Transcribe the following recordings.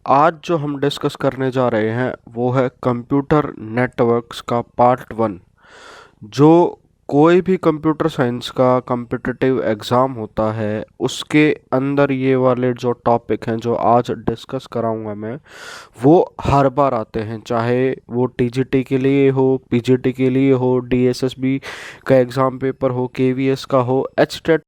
आज जो हम डिस्कस करने जा रहे हैं वो है कंप्यूटर नेटवर्क्स का पार्ट 1। जो कोई भी कंप्यूटर साइंस का कॉम्पिटिटिव एग्ज़ाम होता है उसके अंदर ये वाले जो टॉपिक हैं जो आज डिस्कस कराऊंगा मैं, वो हर बार आते हैं, चाहे वो टीजीटी के लिए हो, पीजीटी के लिए हो, डीएसएसबी का एग्ज़ाम पेपर हो, केवीएस का हो, एचटेट।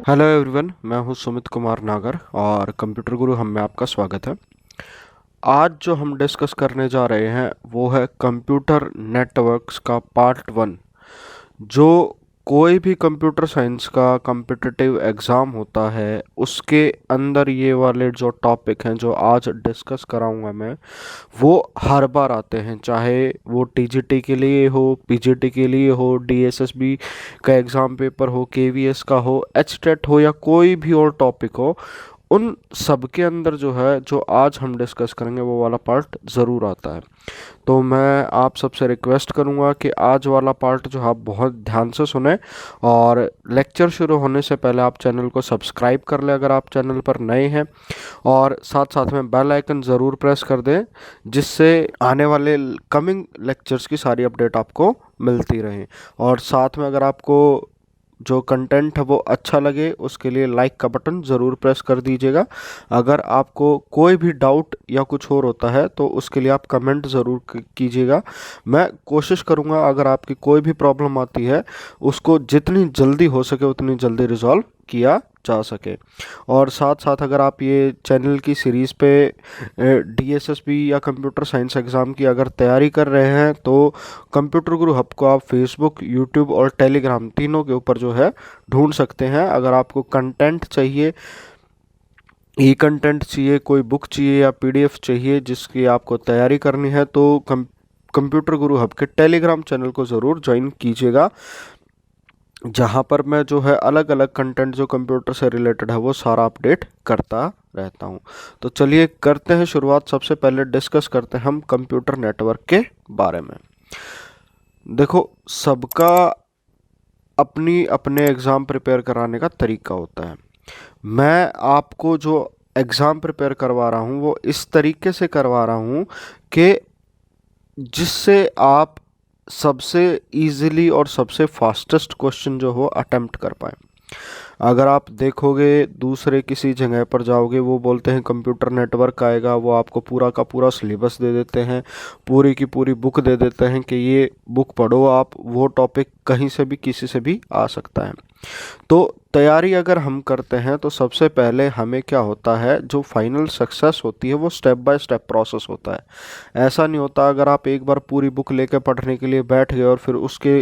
हेलो एवरीवन, मैं हूं सुमित कुमार नागर और कंप्यूटर गुरु हम में आपका स्वागत है। आज जो हम डिस्कस करने जा रहे हैं वो है कंप्यूटर नेटवर्क्स का पार्ट 1। जो कोई भी कंप्यूटर साइंस का कॉम्पिटिटिव एग्ज़ाम होता है उसके अंदर ये वाले जो टॉपिक हैं जो आज डिस्कस कराऊंगा मैं, वो हर बार आते हैं, चाहे वो टीजीटी के लिए हो, पीजीटी के लिए हो, डीएसएसबी का एग्ज़ाम पेपर हो, केवीएस का हो, एचटेट हो या कोई भी और टॉपिक हो। उन सब के अंदर जो है जो आज हम डिस्कस करेंगे वो वाला पार्ट ज़रूर आता है। तो मैं आप सबसे रिक्वेस्ट करूंगा कि आज वाला पार्ट जो आप बहुत ध्यान से सुने और लेक्चर शुरू होने से पहले आप चैनल को सब्सक्राइब कर लें अगर आप चैनल पर नए हैं, और साथ साथ में बेल आइकन ज़रूर प्रेस कर दें जिससे आने वाले कमिंग लेक्चर्स की सारी अपडेट आपको मिलती रहे। और साथ में अगर आपको जो कंटेंट है वो अच्छा लगे उसके लिए लाइक का बटन ज़रूर प्रेस कर दीजिएगा। अगर आपको कोई भी डाउट या कुछ और होता है तो उसके लिए आप कमेंट ज़रूर कीजिएगा। मैं कोशिश करूँगा अगर आपकी कोई भी प्रॉब्लम आती है उसको जितनी जल्दी हो सके उतनी जल्दी रिजॉल्व किया जा सके। और साथ साथ अगर आप ये चैनल की सीरीज़ पे डीएसएसबी या कंप्यूटर साइंस एग्ज़ाम की अगर तैयारी कर रहे हैं तो कंप्यूटर गुरु हब को आप फेसबुक, यूट्यूब और टेलीग्राम तीनों के ऊपर जो है ढूंढ सकते हैं। अगर आपको कंटेंट चाहिए, ई कंटेंट चाहिए, कोई बुक चाहिए या पीडीएफ चाहिए जिसकी आपको तैयारी करनी है, तो कंप्यूटर गुरु हब के टेलीग्राम चैनल को ज़रूर ज्वाइन कीजिएगा, जहाँ पर मैं जो है अलग अलग कंटेंट जो कंप्यूटर से रिलेटेड है वो सारा अपडेट करता रहता हूँ। तो चलिए करते हैं शुरुआत। सबसे पहले डिस्कस करते हैं हम कंप्यूटर नेटवर्क के बारे में। देखो, सबका अपनी अपने एग्ज़ाम प्रिपेयर कराने का तरीका होता है। मैं आपको जो एग्ज़ाम प्रिपेयर करवा रहा हूँ वो इस तरीके से करवा रहा हूँ कि जिससे आप सबसे इजीली और सबसे फास्टेस्ट क्वेश्चन जो हो अटेम्प्ट कर पाएँ। अगर आप देखोगे दूसरे किसी जगह पर जाओगे, वो बोलते हैं कंप्यूटर नेटवर्क आएगा, वो आपको पूरा का पूरा सिलेबस दे देते हैं, पूरी की पूरी बुक दे देते हैं कि ये बुक पढ़ो आप, वो टॉपिक कहीं से भी किसी से भी आ सकता है। तो तैयारी अगर हम करते हैं तो सबसे पहले हमें क्या होता है, जो फाइनल सक्सेस होती है वो स्टेप बाय स्टेप प्रोसेस होता है। ऐसा नहीं होता अगर आप एक बार पूरी बुक लेकर पढ़ने के लिए बैठ गए और फिर उसके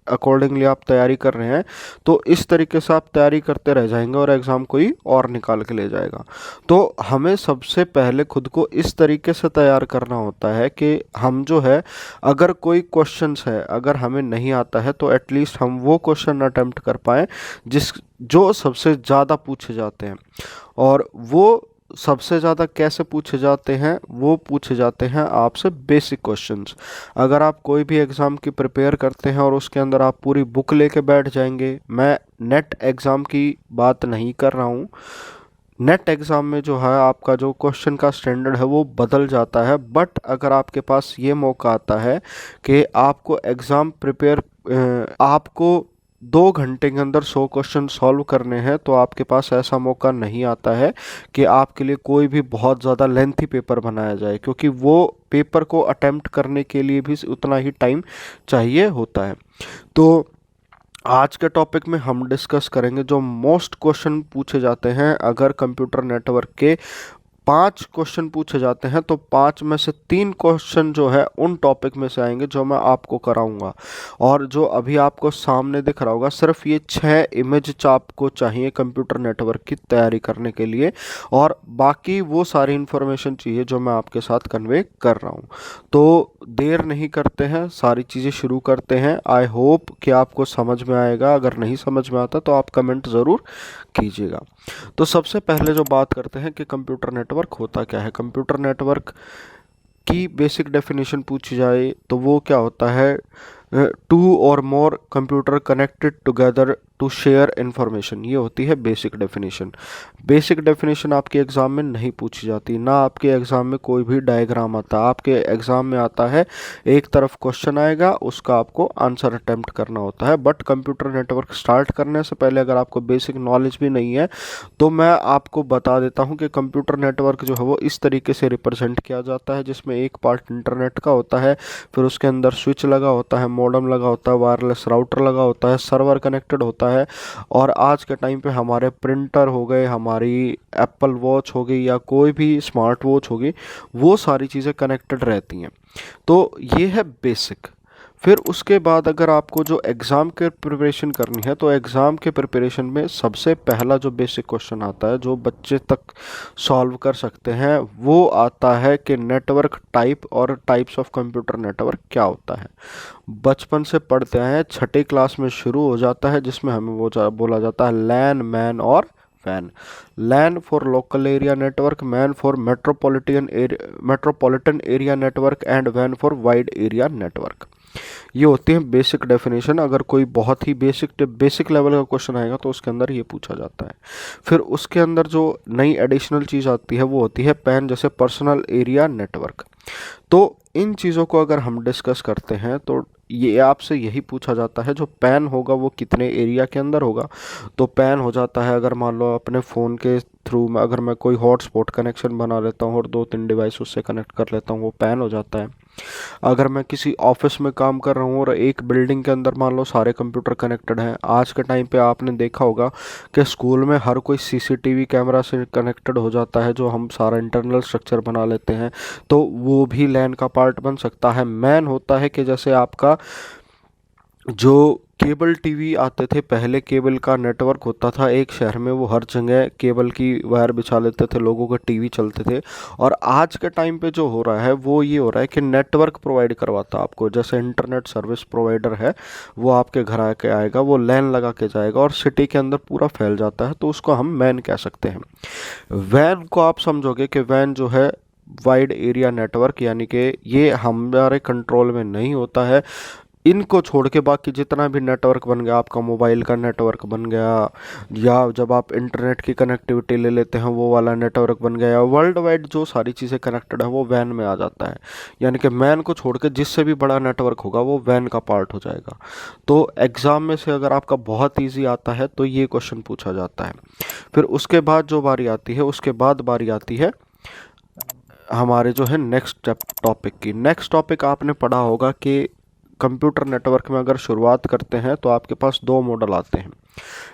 अकॉर्डिंगली आप तैयारी कर रहे हैं तो इस तरीके से आप तैयारी करते रह जाएंगे और एग्ज़ाम कोई और निकाल के ले जाएगा। तो हमें सबसे पहले खुद को इस तरीके से तैयार करना होता है कि हम जो है अगर कोई क्वेश्चंस है अगर हमें नहीं आता है तो एटलीस्ट हम वो क्वेश्चन अटेम्प्ट कर पाएँ जो सबसे ज़्यादा पूछे जाते हैं। और वो सबसे ज़्यादा कैसे पूछे जाते हैं, वो पूछे जाते हैं आपसे बेसिक क्वेश्चंस। अगर आप कोई भी एग्ज़ाम की प्रिपेयर करते हैं और उसके अंदर आप पूरी बुक लेके बैठ जाएंगे, मैं नेट एग्ज़ाम की बात नहीं कर रहा हूँ, नेट एग्ज़ाम में जो है आपका जो क्वेश्चन का स्टैंडर्ड है वो बदल जाता है। बट अगर आपके पास ये मौका आता है कि आपको एग्ज़ाम प्रिपेयर आपको 2 घंटे के अंदर 100 क्वेश्चन सॉल्व करने हैं, तो आपके पास ऐसा मौका नहीं आता है कि आपके लिए कोई भी बहुत ज़्यादा लेंथी पेपर बनाया जाए, क्योंकि वो पेपर को अटेम्प्ट करने के लिए भी उतना ही टाइम चाहिए होता है। तो आज के टॉपिक में हम डिस्कस करेंगे जो मोस्ट क्वेश्चन पूछे जाते हैं। अगर कंप्यूटर नेटवर्क के 5 क्वेश्चन पूछे जाते हैं तो 5 में से 3 क्वेश्चन जो है उन टॉपिक में से आएंगे जो मैं आपको कराऊंगा। और जो अभी आपको सामने दिख रहा होगा, सिर्फ ये 6 इमेज आपको चाहिए कंप्यूटर नेटवर्क की तैयारी करने के लिए, और बाकी वो सारी इन्फॉर्मेशन चाहिए जो मैं आपके साथ कन्वे कर रहा हूँ। तो देर नहीं करते हैं, सारी चीज़ें शुरू करते हैं। आई होप कि आपको समझ में आएगा। अगर नहीं समझ में आता तो आप कमेंट ज़रूर कीजिएगा। तो सबसे पहले जो बात करते हैं कि कंप्यूटर नेटवर्क नेटवर्क होता क्या है? कंप्यूटर नेटवर्क की बेसिक डेफिनेशन पूछी जाए तो वो क्या होता है? Two or more computer connected together to share information, ये होती है बेसिक डेफिनेशन। बेसिक डेफिनेशन आपके एग्ज़ाम में नहीं पूछी जाती, ना आपके एग्ज़ाम में कोई भी डायग्राम आता। आपके एग्ज़ाम में आता है एक तरफ क्वेश्चन आएगा, उसका आपको आंसर अटेम्प्ट करना होता है। बट कंप्यूटर नेटवर्क स्टार्ट करने से पहले अगर आपको बेसिक नॉलेज भी नहीं है तो मैं आपको बता देता हूँ कि कंप्यूटर नेटवर्क जो है वो इस तरीके से रिप्रेजेंट किया जाता है, जिसमें एक पार्ट इंटरनेट का होता है, फिर उसके अंदर स्विच लगा होता है, मॉडेम लगा होता है, वायरलेस राउटर लगा होता है, सर्वर कनेक्टेड होता है। और आज के टाइम पे हमारे प्रिंटर हो गए, हमारी एप्पल वॉच हो गई या कोई भी स्मार्ट वॉच होगी, वो सारी चीज़ें कनेक्टेड रहती हैं। तो ये है बेसिक। फिर उसके बाद अगर आपको जो एग्ज़ाम के प्रिपरेशन करनी है तो एग्ज़ाम के प्रिपरेशन में सबसे पहला जो बेसिक क्वेश्चन आता है जो बच्चे तक सॉल्व कर सकते हैं वो आता है कि नेटवर्क टाइप और टाइप्स ऑफ कंप्यूटर नेटवर्क क्या होता है। बचपन से पढ़ते हैं, छठी क्लास में शुरू हो जाता है, जिसमें हमें वो बोला जाता है लैन, मैन और वैन। LAN for local area network, MAN for metropolitan area network and वैन फॉर वाइड एरिया नेटवर्क। ये होती है बेसिक डेफिनेशन। अगर कोई बहुत ही बेसिक लेवल का क्वेश्चन आएगा तो उसके अंदर ये पूछा जाता है। फिर उसके अंदर जो नई एडिशनल चीज़ आती है वो होती है पैन, जैसे पर्सनल एरिया नेटवर्क। तो इन चीज़ों को अगर हम डिस्कस करते हैं तो ये आपसे यही पूछा जाता है जो पैन होगा वो कितने एरिया के अंदर होगा। तो पैन हो जाता है, अगर मान लो अपने फ़ोन के थ्रू में अगर मैं कोई हॉटस्पॉट कनेक्शन बना लेता हूँ और 2-3 डिवाइस उससे कनेक्ट कर लेता हूँ, वो पैन हो जाता है। अगर मैं किसी ऑफिस में काम कर रहा हूँ और एक बिल्डिंग के अंदर मान लो सारे कंप्यूटर कनेक्टेड हैं, आज के टाइम पे आपने देखा होगा कि स्कूल में हर कोई सीसीटीवी कैमरा से कनेक्टेड हो जाता है, जो हम सारा इंटरनल स्ट्रक्चर बना लेते हैं, तो वो भी लैन का पार्ट बन सकता है। मैन होता है कि जैसे आपका जो केबल टीवी आते थे पहले, केबल का नेटवर्क होता था एक शहर में, वो हर जगह केबल की वायर बिछा लेते थे, लोगों के टीवी चलते थे। और आज के टाइम पे जो हो रहा है वो ये हो रहा है कि नेटवर्क प्रोवाइड करवाता आपको, जैसे इंटरनेट सर्विस प्रोवाइडर है, वो आपके घर आके आएगा, वो लैन लगा के जाएगा और सिटी के अंदर पूरा फैल जाता है, तो उसको हम मैन कह सकते हैं। वैन को आप समझोगे कि वैन जो है वाइड एरिया नेटवर्क, यानी कि ये हमारे कंट्रोल में नहीं होता है। इनको छोड़ के बाकी जितना भी नेटवर्क बन गया, आपका मोबाइल का नेटवर्क बन गया, या जब आप इंटरनेट की कनेक्टिविटी ले लेते हैं वो वाला नेटवर्क बन गया, वर्ल्ड वाइड जो सारी चीज़ें कनेक्टेड है वो वैन में आ जाता है। यानी कि मैन को छोड़ के जिससे भी बड़ा नेटवर्क होगा वो वैन का पार्ट हो जाएगा। तो एग्ज़ाम में से अगर आपका बहुत ईजी आता है तो ये क्वेश्चन पूछा जाता है। फिर उसके बाद जो बारी आती है, उसके बाद बारी आती है हमारे जो है नेक्स्ट टॉपिक की। नेक्स्ट टॉपिक आपने पढ़ा होगा कि कंप्यूटर नेटवर्क में अगर शुरुआत करते हैं तो आपके पास दो मॉडल आते हैं,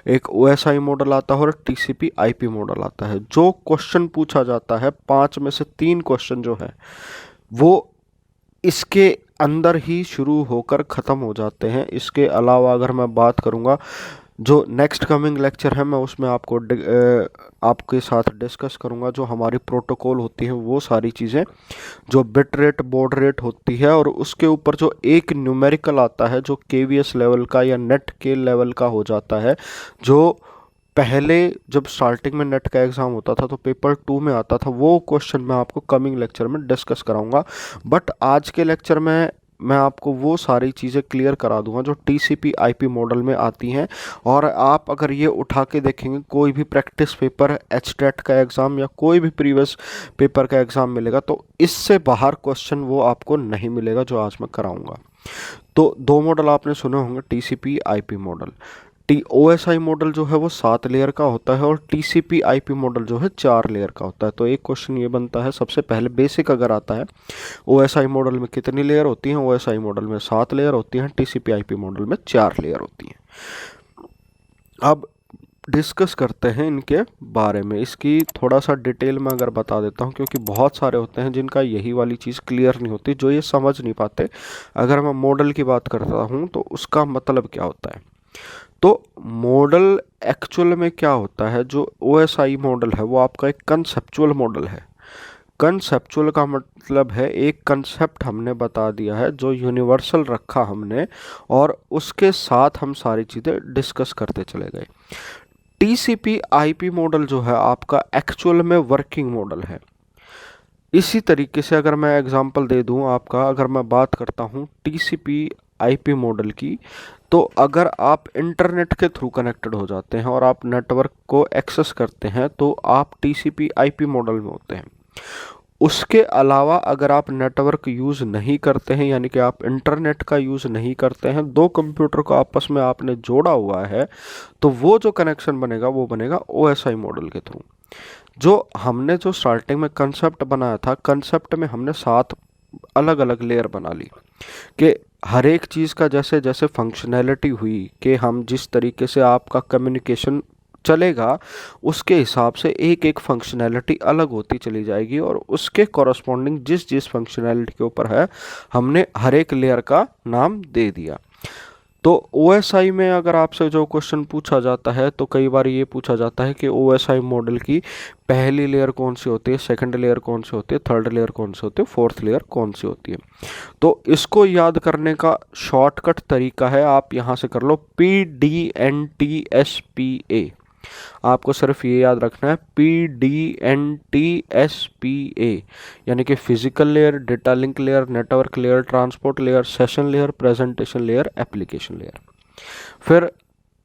एक OSI मॉडल आता है और TCP IP मॉडल आता है। जो क्वेश्चन पूछा जाता है 5 में से 3 क्वेश्चन जो है वो इसके अंदर ही शुरू होकर ख़त्म हो जाते हैं। इसके अलावा अगर मैं बात करूँगा, जो नेक्स्ट कमिंग लेक्चर है मैं उसमें आपके साथ डिस्कस करूंगा जो हमारी प्रोटोकॉल होती है, वो सारी चीज़ें, जो बिट रेट, बॉड रेट होती है, और उसके ऊपर जो एक न्यूमेरिकल आता है जो KVS लेवल का या नेट के लेवल का हो जाता है, जो पहले जब स्टार्टिंग में नेट का एग्ज़ाम होता था तो पेपर 2 में आता था, वो क्वेश्चन मैं आपको कमिंग लेक्चर में डिस्कस कराऊंगा। बट आज के लेक्चर में मैं आपको वो सारी चीज़ें क्लियर करा दूंगा जो TCP IP मॉडल में आती हैं। और आप अगर ये उठा के देखेंगे, कोई भी प्रैक्टिस पेपर, HTET का एग्ज़ाम या कोई भी प्रीवियस पेपर का एग्ज़ाम मिलेगा तो इससे बाहर क्वेश्चन वो आपको नहीं मिलेगा जो आज मैं कराऊंगा। तो दो मॉडल आपने सुने होंगे, TCP IP model. OSI model जो है वो 7 लेयर का होता है और TCP IP मॉडल जो है 4 लेयर का होता है। तो एक क्वेश्चन ये बनता है, सबसे पहले बेसिक अगर आता है, OSI मॉडल में कितनी लेयर होती हैं? OSI मॉडल में 7 लेयर होती हैं, TCP IP मॉडल में 4 लेयर होती हैं। अब डिस्कस करते हैं इनके बारे में। इसकी थोड़ा सा डिटेल में अगर बता देता हूँ, क्योंकि बहुत सारे होते हैं जिनका यही वाली चीज़ क्लियर नहीं होती, जो ये समझ नहीं पाते। अगर मैं मॉडल की बात करता हूँ तो उसका मतलब क्या होता है। तो मॉडल एक्चुअल में क्या होता है, जो OSI मॉडल है वो आपका एक कंसेप्चुअल मॉडल है। कंसेप्चुअल का मतलब है एक कंसेप्ट हमने बता दिया है जो यूनिवर्सल रखा हमने, और उसके साथ हम सारी चीज़ें डिस्कस करते चले गए। टीसीपी आईपी मॉडल जो है आपका एक्चुअल में वर्किंग मॉडल है। इसी तरीके से अगर मैं एग्जांपल दे दूं आपका, अगर मैं बात करता हूं टीसीपी आईपी मॉडल की, तो अगर आप इंटरनेट के थ्रू कनेक्टेड हो जाते हैं और आप नेटवर्क को एक्सेस करते हैं तो आप टीसीपी आईपी मॉडल में होते हैं। उसके अलावा अगर आप नेटवर्क यूज़ नहीं करते हैं, यानी कि आप इंटरनेट का यूज़ नहीं करते हैं, दो कंप्यूटर को आपस में आपने जोड़ा हुआ है, तो वो जो कनेक्शन बनेगा वो बनेगा ओएसआई मॉडल के थ्रू। जो हमने जो स्टार्टिंग में कंसेप्ट बनाया था, कंसेप्ट में हमने 7 अलग अलग लेयर बना ली कि हर एक चीज़ का जैसे जैसे फंक्शनैलिटी हुई कि हम जिस तरीके से आपका कम्युनिकेशन चलेगा उसके हिसाब से एक एक फंक्शनैलिटी अलग होती चली जाएगी, और उसके कॉरस्पॉन्डिंग जिस जिस फंक्शनैलिटी के ऊपर है हमने हर एक लेयर का नाम दे दिया। तो ओएसआई में अगर आपसे जो क्वेश्चन पूछा जाता है तो कई बार ये पूछा जाता है कि ओएसआई मॉडल की पहली लेयर कौन सी होती है, सेकंड लेयर कौन सी होती है, थर्ड लेयर कौन सी होती है, फोर्थ लेयर कौन सी होती है। तो इसको याद करने का शॉर्टकट तरीका है, आप यहाँ से कर लो PDNTSPA। आपको सिर्फ ये याद रखना है PDNTSPA, यानी कि physical layer, data link layer, network layer, transport layer, session layer, presentation layer, application layer. फिर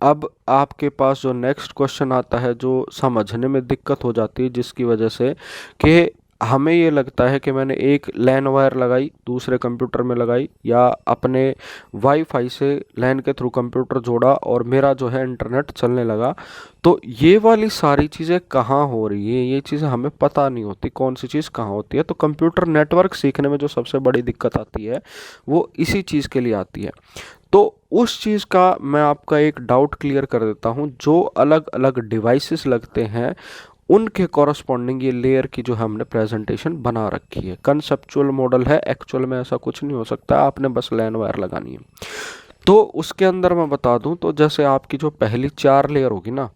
अब आपके पास जो नेक्स्ट क्वेश्चन आता है जो समझने में दिक्कत हो जाती है, जिसकी वजह से कि हमें ये लगता है कि मैंने एक लैन वायर लगाई, दूसरे कंप्यूटर में लगाई, या अपने वाईफाई से लैन के थ्रू कंप्यूटर जोड़ा और मेरा जो है इंटरनेट चलने लगा। तो ये वाली सारी चीज़ें कहाँ हो रही है, ये चीज़ें हमें पता नहीं होती कौन सी चीज़ कहाँ होती है। तो कंप्यूटर नेटवर्क सीखने में जो सबसे बड़ी दिक्कत आती है वो इसी चीज़ के लिए आती है। तो उस चीज़ का मैं आपका एक डाउट क्लियर कर देता हूँ। जो अलग अलग डिवाइसेस लगते हैं उनके कॉरस्पॉन्डिंग ये लेयर की जो हमने प्रेजेंटेशन बना रखी है। कंसेप्चुअल मॉडल है, एक्चुअल में ऐसा कुछ नहीं हो सकता, आपने बस लैन वायर लगानी है। तो उसके अंदर मैं बता दूं, तो जैसे आपकी जो पहली 4 लेयर होगी ना,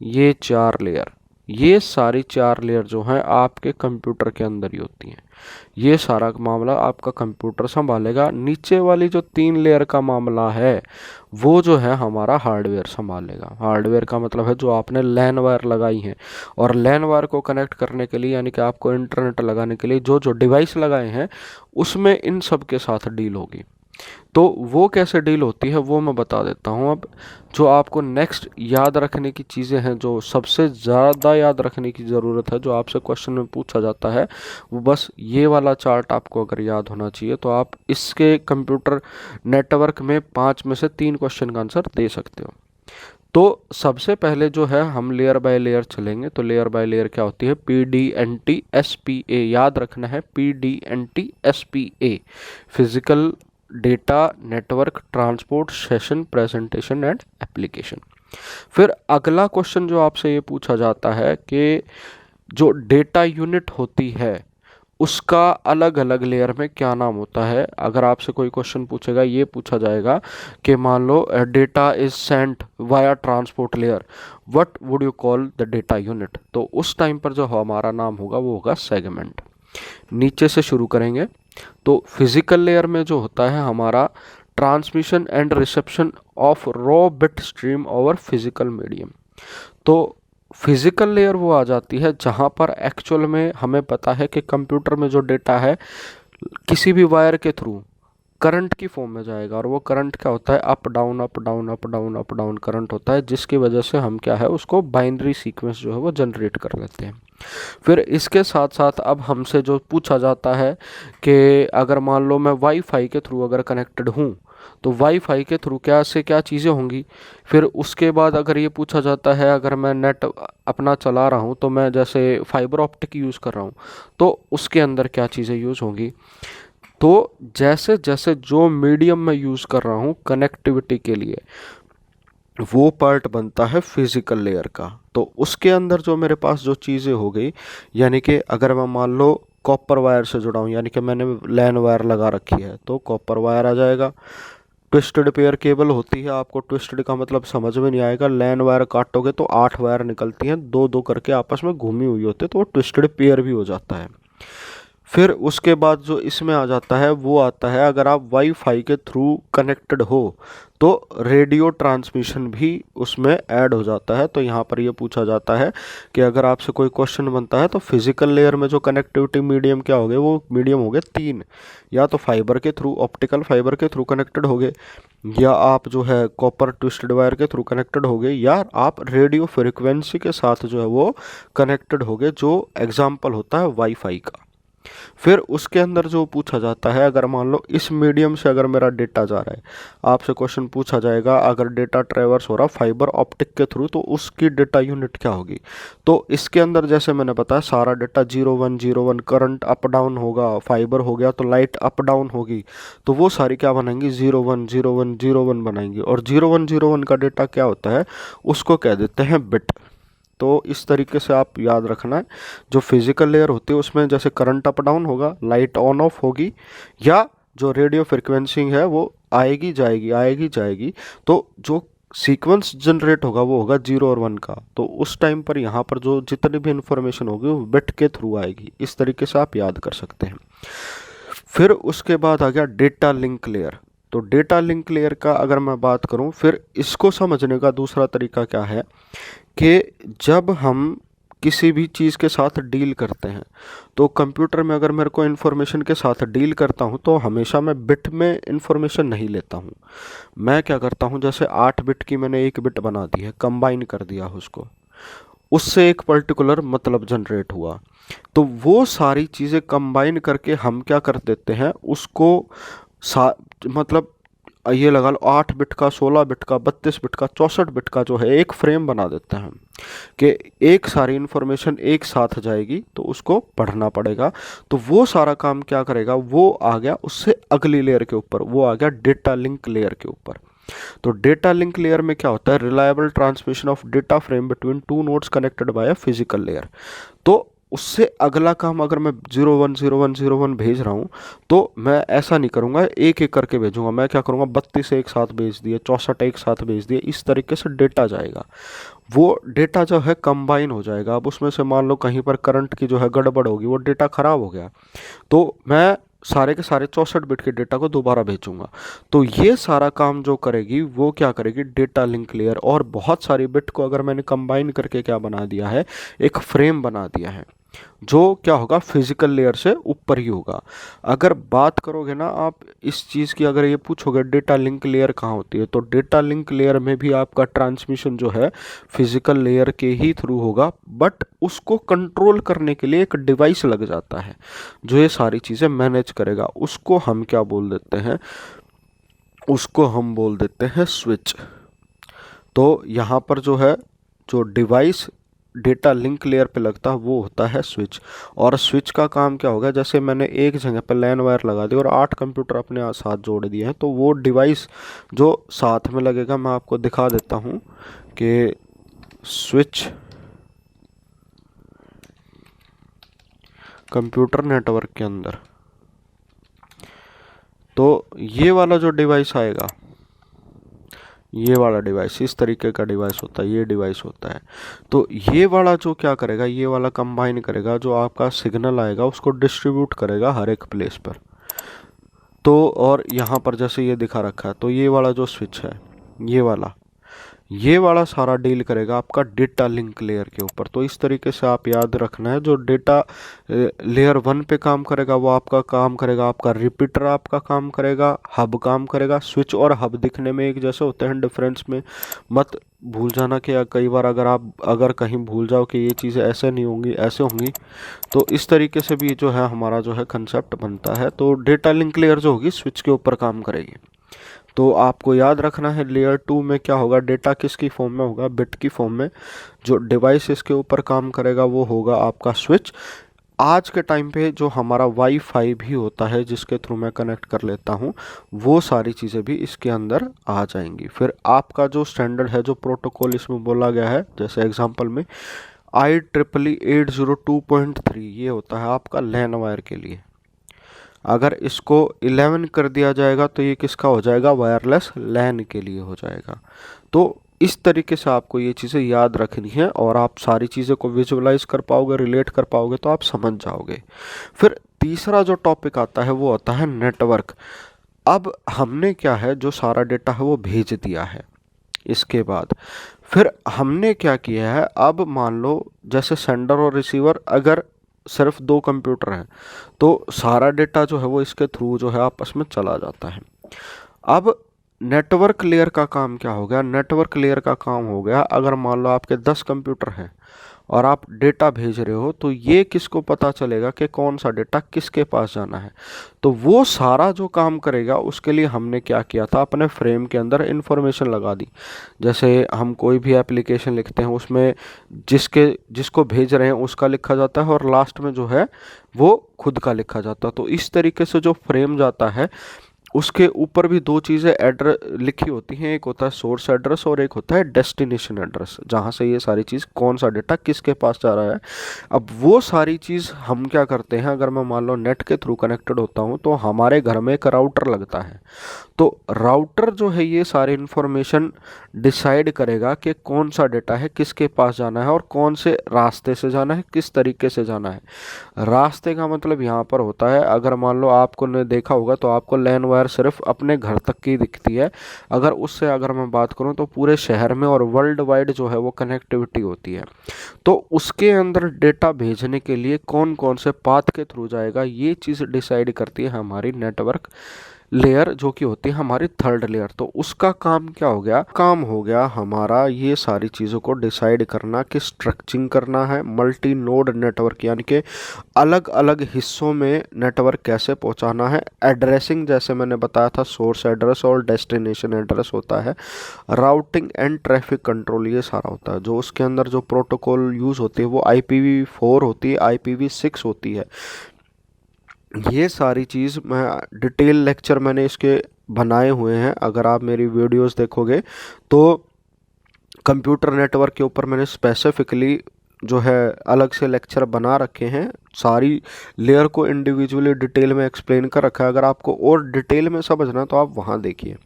ये 4 लेयर, ये सारी 4 लेयर जो हैं आपके कंप्यूटर के अंदर ही होती हैं। ये सारा मामला आपका कंप्यूटर संभालेगा। नीचे वाली जो 3 लेयर का मामला है वो जो है हमारा हार्डवेयर संभालेगा। हार्डवेयर का मतलब है जो आपने लैन वायर लगाई है, और लैन वायर को कनेक्ट करने के लिए, यानी कि आपको इंटरनेट लगाने के लिए जो जो डिवाइस लगाए हैं उसमें इन सब के साथ डील होगी। तो वो कैसे डील होती है वो मैं बता देता हूँ। अब जो आपको नेक्स्ट याद रखने की चीज़ें हैं, जो सबसे ज़्यादा याद रखने की ज़रूरत है, जो आपसे क्वेश्चन में पूछा जाता है, वो बस ये वाला चार्ट आपको अगर याद होना चाहिए तो आप इसके कंप्यूटर नेटवर्क में 5 में से 3 क्वेश्चन का आंसर दे सकते हो। तो सबसे पहले जो है हम लेयर बाय लेयर चलेंगे। तो लेयर बाय लेयर क्या होती है? PDNTSPA, याद रखना है PDNTSPA, physical, data, network, transport, session, presentation and application. फिर अगला क्वेश्चन जो आपसे ये पूछा जाता है कि जो डेटा यूनिट होती है उसका अलग अलग लेयर में क्या नाम होता है। अगर आपसे कोई क्वेश्चन पूछेगा, ये पूछा जाएगा कि मान लो data is sent via transport layer, what would you call the data unit, तो उस टाइम पर जो हमारा नाम होगा वो होगा सेगमेंट। नीचे से शुरू करेंगे तो फिजिकल लेयर में जो होता है हमारा transmission and reception of raw bit stream over physical medium. तो फिजिकल लेयर वो आ जाती है जहाँ पर एक्चुअल में हमें पता है कि कंप्यूटर में जो डेटा है किसी भी वायर के थ्रू करंट की फॉर्म में जाएगा, और वो करंट क्या होता है? Up down up down up down up down current होता है, जिसकी वजह से हम क्या है उसको बाइनरी सीक्वेंस जो है वो जनरेट कर लेते हैं। फिर इसके साथ साथ अब हमसे जो पूछा जाता है कि अगर मान लो मैं वाईफाई के थ्रू अगर कनेक्टेड हूँ तो वाईफाई के थ्रू क्या से क्या चीज़ें होंगी। फिर उसके बाद अगर ये पूछा जाता है अगर मैं नेट अपना चला रहा हूँ, तो मैं जैसे फाइबर ऑप्टिक यूज़ कर रहा हूँ तो उसके अंदर क्या चीज़ें यूज़ होंगी। तो जैसे जैसे जो मीडियम मैं यूज़ कर रहा हूँ कनेक्टिविटी के लिए, वो पार्ट बनता है फिजिकल लेयर का। तो उसके अंदर जो मेरे पास जो चीज़ें हो गई, यानी कि अगर मैं मान लो कॉपर वायर से जुड़ा हूँ, यानी कि मैंने लैन वायर लगा रखी है, तो कॉपर वायर आ जाएगा। ट्विस्टेड पेयर केबल होती है, आपको ट्विस्टेड का मतलब समझ में नहीं आएगा। लैन वायर काटोगे तो 8 वायर निकलती हैं, 2 2 करके आपस में घूमी हुई होती है, तो वो ट्विस्टेड पेयर भी हो जाता है। फिर उसके बाद जो इसमें आ जाता है वो आता है, अगर आप वाईफाई के थ्रू कनेक्टेड हो तो रेडियो ट्रांसमिशन भी उसमें ऐड हो जाता है। तो यहाँ पर ये पूछा जाता है कि अगर आपसे कोई क्वेश्चन बनता है तो फिजिकल लेयर में जो कनेक्टिविटी मीडियम क्या हो गए, वो मीडियम हो गए तीन, या तो फाइबर के थ्रू, ऑप्टिकल फाइबर के थ्रू कनेक्टेड हो गए, या आप जो है कॉपर ट्विस्टेड वायर के थ्रू कनेक्टेड हो गए, या आप रेडियो फ्रिक्वेंसी के साथ जो है वो कनेक्टेड हो गए, जो एग्जाम्पल होता है वाईफाई का। फिर उसके अंदर जो पूछा जाता है, अगर मान लो इस मीडियम से अगर मेरा डेटा जा रहा है, आपसे क्वेश्चन पूछा जाएगा अगर डेटा ट्रेवर्स हो रहा फाइबर ऑप्टिक के थ्रू तो उसकी डेटा यूनिट क्या होगी। तो इसके अंदर जैसे मैंने बताया सारा डेटा 0101, करंट अप डाउन होगा, फाइबर हो गया तो लाइट अप डाउन होगी, तो वो सारी क्या बनाएंगी, 010101 बनाएंगी। और 0101 का डेटा क्या होता है, उसको कह देते हैं बिट। तो इस तरीके से आप याद रखना है, जो फिजिकल लेयर होती है उसमें जैसे करंट अप डाउन होगा, लाइट ऑन ऑफ होगी, या जो रेडियो फ्रिक्वेंसी है वो आएगी जाएगी आएगी जाएगी, तो जो सीक्वेंस जनरेट होगा वो होगा 0 और 1 का। तो उस टाइम पर यहाँ पर जो जितनी भी इंफॉर्मेशन होगी वो बिट के थ्रू आएगी। इस तरीके से आप याद कर सकते हैं। फिर उसके बाद आ गया डेटा लिंक लेयर। तो डेटा लिंक लेयर का अगर मैं बात करूं, फिर इसको समझने का दूसरा तरीका क्या है कि जब हम किसी भी चीज़ के साथ डील करते हैं, तो कंप्यूटर में अगर मेरे को इन्फॉर्मेशन के साथ डील करता हूं तो हमेशा मैं बिट में इन्फॉर्मेशन नहीं लेता हूं। मैं क्या करता हूं, जैसे 8 बिट की मैंने एक बिट बना दी है, कंबाइन कर दिया उसको, उससे एक पर्टिकुलर मतलब जनरेट हुआ, तो वो सारी चीज़ें कंबाइन करके हम क्या कर देते हैं उसको मतलब ये लगा लो 8 बिट का, 16 बिट का, 32 बिट का, 64 बिट का जो है एक फ्रेम बना देते हैं कि एक सारी इन्फॉर्मेशन एक साथ जाएगी तो उसको पढ़ना पड़ेगा। तो वो सारा काम क्या करेगा, वो आ गया उससे अगली लेयर के ऊपर, वो आ गया डेटा लिंक लेयर के ऊपर। तो डेटा लिंक लेयर में क्या होता है, reliable transmission of data frame between two nodes connected by a physical layer. तो उससे अगला काम अगर मैं 010101 भेज रहा हूँ तो मैं ऐसा नहीं करूँगा एक एक करके भेजूंगा, मैं क्या करूँगा 32 एक साथ भेज दिए, 64 एक साथ भेज दिए, इस तरीके से डेटा जाएगा। वो डेटा जो है कंबाइन हो जाएगा। अब उसमें से मान लो कहीं पर करंट की जो है गड़बड़ होगी, वो डेटा ख़राब हो गया, तो मैं सारे के सारे 64 बिट के डेटा को दोबारा भेजूंगा। तो ये सारा काम जो करेगी वो क्या करेगी, डेटा लिंक लेयर। और बहुत सारी बिट को अगर मैंने कंबाइन करके क्या बना दिया है, एक फ्रेम बना दिया है, जो क्या होगा फिजिकल लेयर से ऊपर ही होगा। अगर बात करोगे ना आप इस चीज़ की, अगर ये पूछोगे डेटा लिंक लेयर कहाँ होती है, तो डेटा लिंक लेयर में भी आपका ट्रांसमिशन जो है फिजिकल लेयर के ही थ्रू होगा, बट उसको कंट्रोल करने के लिए एक डिवाइस लग जाता है जो ये सारी चीज़ें मैनेज करेगा। उसको हम क्या बोल देते हैं, उसको हम बोल देते हैं स्विच। तो यहाँ पर जो है जो डिवाइस डेटा लिंक लेयर पे लगता है वो होता है स्विच। और स्विच का काम क्या होगा, जैसे मैंने एक जगह पे लैन वायर लगा दी और 8 कंप्यूटर अपने साथ जोड़ दिए हैं, तो वो डिवाइस जो साथ में लगेगा मैं आपको दिखा देता हूँ कि स्विच कंप्यूटर नेटवर्क के अंदर, तो ये वाला जो डिवाइस आएगा, ये वाला डिवाइस इस तरीके का डिवाइस होता है, ये डिवाइस होता है। तो ये वाला जो क्या करेगा, ये वाला कंबाइन करेगा, जो आपका सिग्नल आएगा उसको डिस्ट्रीब्यूट करेगा हर एक प्लेस पर। तो और यहाँ पर जैसे ये दिखा रखा है, तो ये वाला जो स्विच है, ये वाला सारा डील करेगा आपका डेटा लिंक लेयर के ऊपर। तो इस तरीके से आप याद रखना है, जो डेटा लेयर 1 पे काम करेगा वो आपका काम करेगा, आपका रिपीटर आपका काम करेगा, हब काम करेगा। स्विच और हब दिखने में एक जैसे होते हैं, डिफरेंस में मत भूल जाना कि कई बार अगर कहीं भूल जाओ कि ये चीज़ें ऐसे नहीं होंगी ऐसे होंगी, तो इस तरीके से भी जो है हमारा जो है कंसेप्ट बनता है। तो डेटा लिंक लेयर जो होगी स्विच के ऊपर काम करेगी। तो आपको याद रखना है लेयर 2 में क्या होगा, डेटा किसकी फॉर्म में होगा, बिट की फॉर्म में। जो डिवाइस इसके ऊपर काम करेगा वो होगा आपका स्विच। आज के टाइम पे जो हमारा वाईफाई भी होता है जिसके थ्रू मैं कनेक्ट कर लेता हूँ, वो सारी चीज़ें भी इसके अंदर आ जाएंगी। फिर आपका जो स्टैंडर्ड है, जो प्रोटोकॉल इसमें बोला गया है, जैसे एग्जांपल में IEEE 802.3, ये होता है आपका लैन वायर के लिए। अगर इसको 11 कर दिया जाएगा तो ये किसका हो जाएगा, वायरलेस लैन के लिए हो जाएगा। तो इस तरीके से आपको ये चीज़ें याद रखनी है और आप सारी चीज़ें को विजुअलाइज कर पाओगे, रिलेट कर पाओगे, तो आप समझ जाओगे। फिर तीसरा जो टॉपिक आता है वो आता है नेटवर्क। अब हमने क्या है, जो सारा डेटा है वो भेज दिया है। इसके बाद फिर हमने क्या किया है, अब मान लो जैसे सेंडर और रिसीवर अगर सिर्फ दो कंप्यूटर हैं तो सारा डेटा जो है वो इसके थ्रू जो है आपस में चला जाता है। अब नेटवर्क लेयर का काम क्या हो गया, नेटवर्क लेयर का काम हो गया अगर मान लो आपके 10 कंप्यूटर हैं और आप डेटा भेज रहे हो तो ये किसको पता चलेगा कि कौन सा डेटा किसके पास जाना है। तो वो सारा जो काम करेगा उसके लिए हमने क्या किया था, अपने फ्रेम के अंदर इंफॉर्मेशन लगा दी। जैसे हम कोई भी एप्लीकेशन लिखते हैं उसमें जिसको भेज रहे हैं उसका लिखा जाता है और लास्ट में जो है वो खुद का लिखा जाता है। तो इस तरीके से जो फ्रेम जाता है उसके ऊपर भी दो चीज़ें एड्रेस लिखी होती हैं, एक होता है सोर्स एड्रेस और एक होता है डेस्टिनेशन एड्रेस, जहाँ से ये सारी चीज़ कौन सा डेटा किसके पास जा रहा है। अब वो सारी चीज़ हम क्या करते हैं, अगर मैं मान लो नेट के थ्रू कनेक्टेड होता हूँ तो हमारे घर में एक राउटर लगता है। तो राउटर जो है ये सारी इन्फॉर्मेशन डिसाइड करेगा कि कौन सा डेटा है किसके पास जाना है और कौन से रास्ते से जाना है, किस तरीके से जाना है। रास्ते का मतलब यहाँ पर होता है, अगर मान लो आपको ने देखा होगा तो आपको लैन वायर सिर्फ अपने घर तक की दिखती है। अगर मैं बात करूँ तो पूरे शहर में और वर्ल्ड वाइड जो है वो कनेक्टिविटी होती है। तो उसके अंदर डेटा भेजने के लिए कौन कौन से पाथ के थ्रू जाएगा ये चीज़ डिसाइड करती है हमारी नेटवर्क लेयर, जो कि होती है हमारी थर्ड लेयर। तो उसका काम क्या हो गया, काम हो गया हमारा ये सारी चीज़ों को डिसाइड करना कि स्ट्रक्चरिंग करना है मल्टी नोड नेटवर्क, यानी कि अलग अलग हिस्सों में नेटवर्क कैसे पहुंचाना है। एड्रेसिंग जैसे मैंने बताया था, सोर्स एड्रेस और डेस्टिनेशन एड्रेस होता है। राउटिंग एंड ट्रैफिक कंट्रोल ये सारा होता है। जो उसके अंदर जो प्रोटोकॉल यूज़ होती है वो IPv4 होती है, IPv6 होती है। ये सारी चीज़ मैं डिटेल लेक्चर मैंने इसके बनाए हुए हैं, अगर आप मेरी वीडियोस देखोगे तो कंप्यूटर नेटवर्क के ऊपर मैंने स्पेसिफिकली जो है अलग से लेक्चर बना रखे हैं, सारी लेयर को इंडिविजुअली डिटेल में एक्सप्लेन कर रखा है। अगर आपको और डिटेल में समझना है तो आप वहाँ देखिए।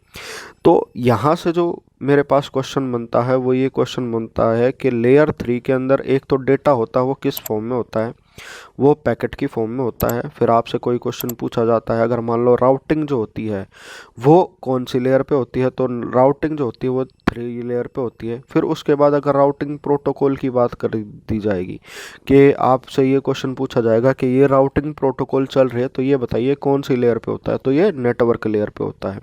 तो यहाँ से जो मेरे पास क्वेश्चन बनता है वो ये क्वेश्चन बनता है कि लेयर 3 के अंदर एक तो डेटा होता है वो किस फॉर्म में होता है, वो पैकेट की फॉर्म में होता है। फिर आपसे कोई क्वेश्चन पूछा जाता है, अगर मान लो राउटिंग जो होती है वो कौन सी लेयर पे होती है, तो राउटिंग जो होती है वो 3 लेयर पे होती है। फिर उसके बाद अगर राउटिंग प्रोटोकॉल की बात कर दी जाएगी कि आपसे ये क्वेश्चन पूछा जाएगा कि ये राउटिंग प्रोटोकॉल चल रही है तो ये बताइए कौन सी लेयर पे होता है, तो ये नेटवर्क लेयर पे होता है।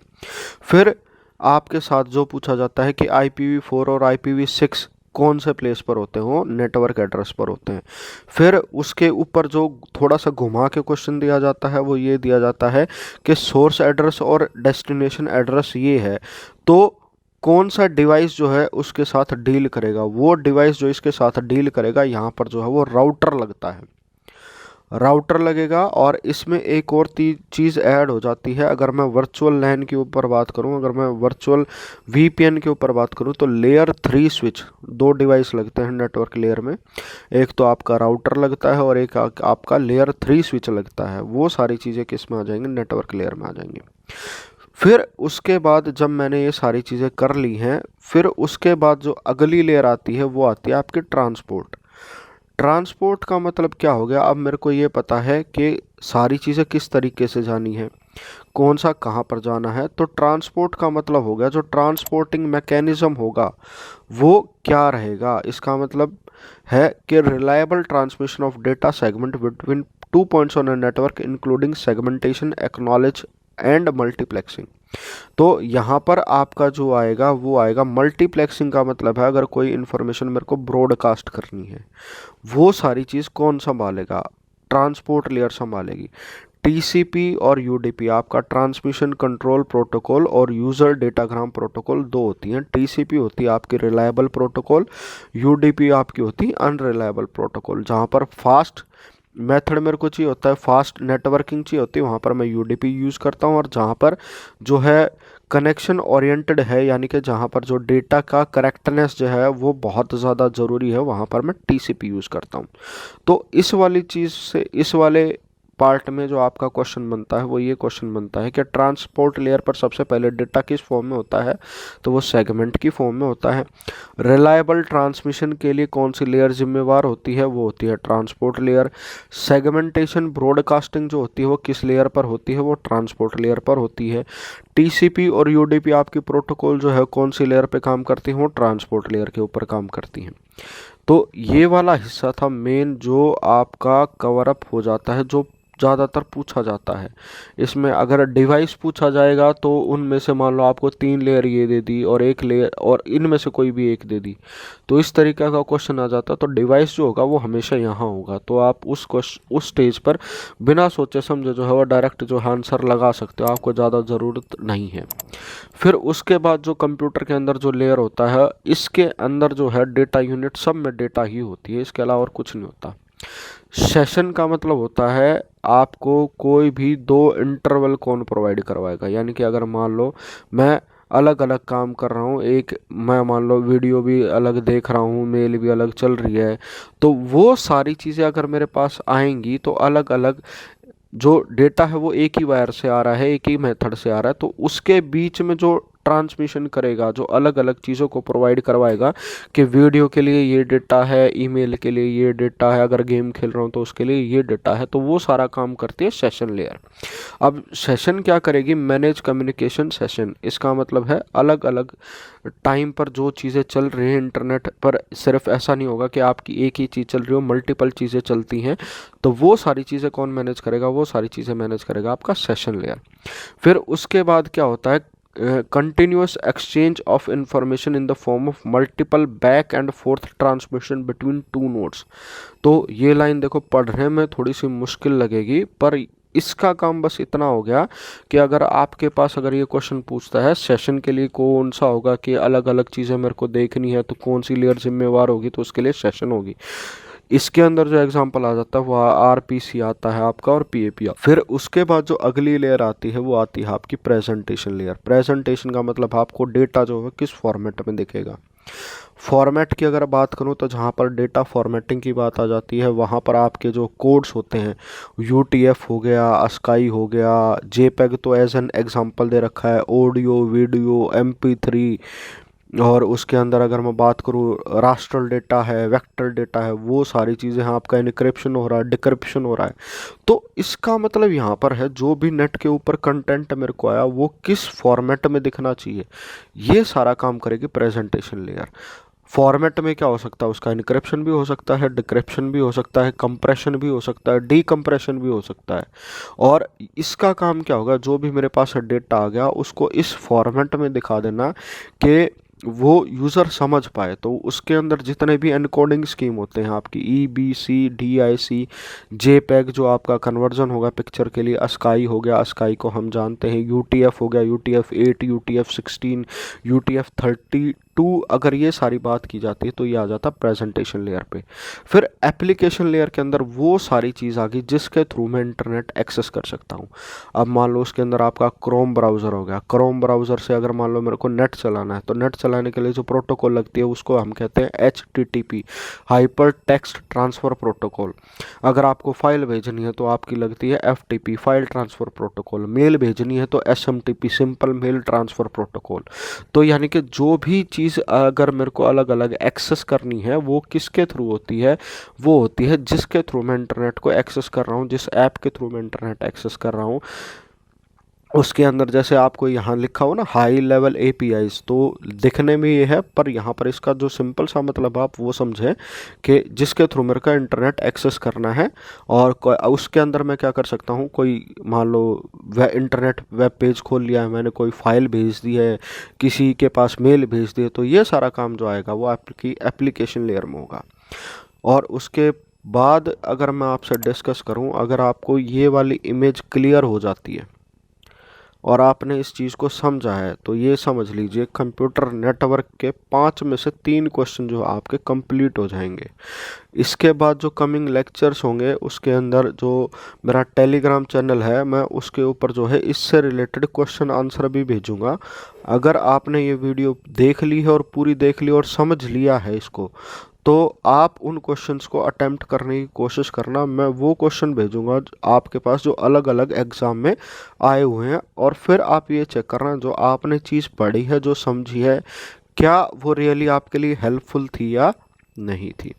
फिर आपके साथ जो पूछा जाता है कि IPv4 और IPv6 कौन से प्लेस पर होते हो, नेटवर्क एड्रेस पर होते हैं। फिर उसके ऊपर जो थोड़ा सा घुमा के क्वेश्चन दिया जाता है वो ये दिया जाता है कि सोर्स एड्रेस और डेस्टिनेशन एड्रेस ये है, तो कौन सा डिवाइस जो है उसके साथ डील करेगा। वो डिवाइस जो इसके साथ डील करेगा यहाँ पर जो है वो राउटर लगता है, राउटर लगेगा। और इसमें एक और चीज़ ऐड हो जाती है, अगर मैं वर्चुअल लैन के ऊपर बात करूं, अगर मैं वर्चुअल VPN के ऊपर बात करूं तो लेयर 3 स्विच, दो डिवाइस लगते हैं नेटवर्क लेयर में। एक तो आपका राउटर लगता है और एक आपका लेयर 3 स्विच लगता है। वो सारी चीज़ें किस में आ जाएंगी, नेटवर्क लेयर में आ जाएंगी। फिर उसके बाद जब मैंने ये सारी चीज़ें कर ली हैं, फिर उसके बाद जो अगली लेयर आती है वो आती है आपकी ट्रांसपोर्ट। ट्रांसपोर्ट का मतलब क्या हो गया, अब मेरे को ये पता है कि सारी चीज़ें किस तरीके से जानी है, कौन सा कहाँ पर जाना है। तो ट्रांसपोर्ट का मतलब हो गया जो ट्रांसपोर्टिंग मैकेनिज्म होगा वो क्या रहेगा। इसका मतलब है कि reliable transmission of data segment between 2 points on a network including segmentation, acknowledge and multiplexing. तो यहाँ पर आपका जो आएगा वो आएगा मल्टीप्लेक्सिंग का मतलब है अगर कोई इन्फॉर्मेशन मेरे को ब्रॉडकास्ट करनी है, वो सारी चीज़ कौन संभालेगा, ट्रांसपोर्ट लेयर संभालेगी। TCP और UDP आपका ट्रांसमिशन कंट्रोल प्रोटोकॉल और यूज़र डेटाग्राम प्रोटोकॉल दो होती हैं। TCP होती है आपकी रिलायबल प्रोटोकॉल, UDP आपकी होती है अनरिलायबल प्रोटोकॉल। जहाँ पर फास्ट मेथड मेरे को चाहिए होता है, फास्ट नेटवर्किंग चाहिए होती है, वहाँ पर मैं UDP यूज़ करता हूँ। और जहाँ पर जो है कनेक्शन ओरिएंटेड है, यानी कि जहाँ पर जो डेटा का करेक्टनेस जो है वो बहुत ज़्यादा ज़रूरी है, वहाँ पर मैं TCP यूज़ करता हूँ। तो इस वाली चीज़ से, इस वाले पार्ट में जो आपका क्वेश्चन बनता है वो ये क्वेश्चन बनता है कि ट्रांसपोर्ट लेयर पर सबसे पहले डेटा किस फॉर्म में होता है, तो वो सेगमेंट की फॉर्म में होता है। रिलायबल ट्रांसमिशन के लिए कौन सी लेयर जिम्मेवार होती है, वो होती है ट्रांसपोर्ट लेयर। सेगमेंटेशन ब्रॉडकास्टिंग जो होती है वो किस लेयर पर होती है, वो ट्रांसपोर्ट लेयर पर होती है। टीसीपी और यूडीपी आपकी प्रोटोकॉल जो है कौन सी लेयर पे काम करती है, वो ट्रांसपोर्ट लेयर के ऊपर काम करती हैं। तो ये वाला हिस्सा था मेन जो आपका कवर अप हो जाता है, जो ज़्यादातर पूछा जाता है। इसमें अगर डिवाइस पूछा जाएगा तो उनमें से मान लो आपको 3 लेयर ये दे दी और एक लेयर और इनमें से कोई भी एक दे दी, तो इस तरीके का क्वेश्चन आ जाता। तो डिवाइस जो होगा वो हमेशा यहाँ होगा, तो आप उस स्टेज पर बिना सोचे समझे जो है वो डायरेक्ट जो है आंसर लगा सकते हो, आपको ज़्यादा ज़रूरत नहीं है। फिर उसके बाद जो कंप्यूटर के अंदर जो लेयर होता है, इसके अंदर जो है डेटा यूनिट सब में डेटा ही होती है, इसके अलावा और कुछ नहीं होता। सेशन का मतलब होता है आपको कोई भी 2 इंटरवल कौन प्रोवाइड करवाएगा, यानी कि अगर मान लो मैं अलग अलग काम कर रहा हूँ, एक मैं मान लो वीडियो भी अलग देख रहा हूँ, मेल भी अलग चल रही है, तो वो सारी चीज़ें अगर मेरे पास आएंगी तो अलग अलग जो डेटा है वो एक ही वायर से आ रहा है, एक ही मेथड से आ रहा है, तो उसके बीच में जो ट्रांसमिशन करेगा, जो अलग अलग चीज़ों को प्रोवाइड करवाएगा कि वीडियो के लिए ये डेटा है, ईमेल के लिए ये डेटा है, अगर गेम खेल रहा हूँ तो उसके लिए ये डेटा है, तो वो सारा काम करती है सेशन लेयर। अब सेशन क्या करेगी, मैनेज कम्युनिकेशन सेशन। इसका मतलब है अलग अलग टाइम पर जो चीज़ें चल रही हैं इंटरनेट पर, सिर्फ ऐसा नहीं होगा कि आपकी एक ही चीज़ चल रही हो, मल्टीपल चीज़ें चलती हैं, तो वो सारी चीज़ें कौन मैनेज करेगा, वो सारी चीज़ें मैनेज करेगा आपका सेशन लेयर। फिर उसके बाद क्या होता है, continuous exchange of information in the form of multiple back and forth transmission between two nodes। तो ये लाइन देखो पढ़ने में थोड़ी सी मुश्किल लगेगी, पर इसका काम बस इतना हो गया कि अगर आपके पास अगर ये क्वेश्चन पूछता है सेशन के लिए कौन सा होगा कि अलग अलग चीज़ें मेरे को देखनी है, तो कौन सी लेयर जिम्मेवार होगी, तो उसके लिए सेशन होगी। इसके अंदर जो एग्जांपल आ जाता है वो आरपीसी आता है आपका और पीएपी। फिर उसके बाद जो अगली लेयर आती है वो आती है आपकी प्रेजेंटेशन लेयर। प्रेजेंटेशन का मतलब आपको डेटा जो है किस फॉर्मेट में दिखेगा। फॉर्मेट की अगर बात करूं तो जहां पर डेटा फॉर्मेटिंग की बात आ जाती है वहां पर आपके जो कोड्स होते हैं, यूटीएफ हो गया, अस्काई हो गया, जेपेग तो एज एन एग्जांपल दे रखा है, ऑडियो, वीडियो, MP3, और उसके अंदर अगर मैं बात करूँ रास्ट्रल डेटा है, वेक्टर डेटा है, वो सारी चीज़ें हैं, आपका इनक्रिप्शन हो रहा है, डिक्रिप्शन हो रहा है। तो इसका मतलब यहाँ पर है जो भी नेट के ऊपर कंटेंट मेरे को आया वो किस फॉर्मेट में दिखना चाहिए, ये सारा काम करेगी प्रेजेंटेशन लेयर। फॉर्मेट में क्या हो सकता है, उसका इनक्रिप्शन भी हो सकता है, डिक्रिप्शन भी हो सकता है, कंप्रेशन भी हो सकता है, डीकंप्रेशन भी हो सकता है। और इसका काम क्या होगा, जो भी मेरे पास डेटा आ गया उसको इस फॉर्मेट में दिखा देना कि वो यूज़र समझ पाए। तो उसके अंदर जितने भी एनकोडिंग स्कीम होते हैं आपकी EBC, DIC, JPEG जो आपका कन्वर्जन होगा पिक्चर के लिए, अस्काई हो गया, अस्काई को हम जानते हैं, UTF हो गया, UTF-8, UTF-16, UTF-32, अगर ये सारी बात की जाती है तो ये आ जाता प्रेजेंटेशन लेयर पे। फिर एप्लीकेशन लेयर के अंदर वो सारी चीज़ आ गई जिसके थ्रू मैं इंटरनेट एक्सेस कर सकता हूँ। अब मान लो उसके अंदर आपका क्रोम ब्राउज़र हो गया, क्रोम ब्राउज़र से अगर मान लो मेरे को नेट चलाना है तो नेट चलाने के लिए जो प्रोटोकॉल लगती है उसको हम कहते हैं HTTP, hyper text transfer protocol. अगर आपको फाइल भेजनी है तो आपकी लगती है FTP, file transfer protocol. Mail भेजनी है तो SMTP, simple mail transfer protocol. तो यानी कि जो भी चीज़ अगर मेरे को अलग अलग एक्सेस करनी है वो किसके थ्रू होती है, वो होती है जिसके थ्रू मैं इंटरनेट को एक्सेस कर रहा हूँ, जिस ऐप के थ्रू मैं इंटरनेट एक्सेस कर रहा हूँ उसके अंदर। जैसे आपको यहाँ लिखा हो ना हाई लेवल APIs, तो दिखने में ये है पर यहाँ पर इसका जो सिंपल सा मतलब आप वो समझें कि जिसके थ्रू मेरे को इंटरनेट एक्सेस करना है। और उसके अंदर मैं क्या कर सकता हूँ, कोई मान लो इंटरनेट वेब पेज खोल लिया है मैंने, कोई फाइल भेज दी है, किसी के पास मेल भेज दी है, तो ये सारा काम जो आएगा वो आपकी एप्लीकेशन लेयर में होगा। और उसके बाद अगर मैं आपसे डिस्कस करूँ, अगर आपको ये वाली इमेज क्लियर हो जाती है और आपने इस चीज़ को समझा है तो ये समझ लीजिए कंप्यूटर नेटवर्क के 5 में से 3 क्वेश्चन जो आपके कंप्लीट हो जाएंगे। इसके बाद जो कमिंग लेक्चर्स होंगे उसके अंदर जो मेरा टेलीग्राम चैनल है मैं उसके ऊपर जो है इससे रिलेटेड क्वेश्चन आंसर भी भेजूंगा। अगर आपने ये वीडियो देख ली है और पूरी देख ली और समझ लिया है इसको, तो आप उन क्वेश्चंस को अटेम्प्ट करने की कोशिश करना। मैं वो क्वेश्चन भेजूंगा आपके पास जो अलग अलग एग्ज़ाम में आए हुए हैं, और फिर आप ये चेक करना जो आपने चीज़ पढ़ी है, जो समझी है, क्या वो रियली आपके लिए हेल्पफुल थी या नहीं थी।